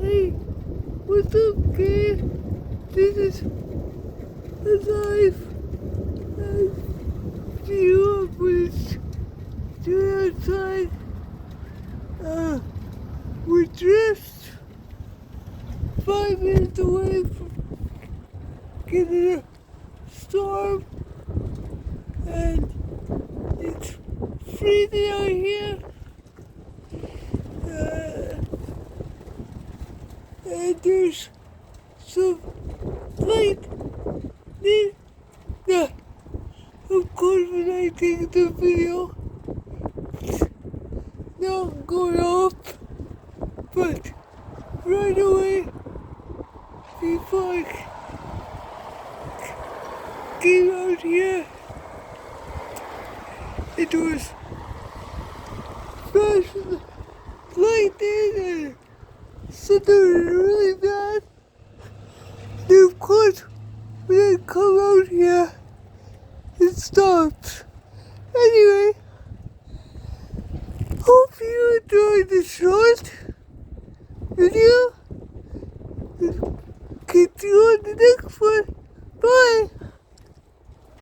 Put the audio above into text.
Hey, what's up, kid? This is Alive. I see you up when it's still outside. We're just 5 minutes away from getting a storm, and it's freezing out here. And there's some light. Of course, when I take the video, it's not going off, but right away, before I came out here, it was flashing lightning and something really bad. And of course, when I come out here, it stops. Anyway, hope you enjoyed the short video. Catch you on the next one.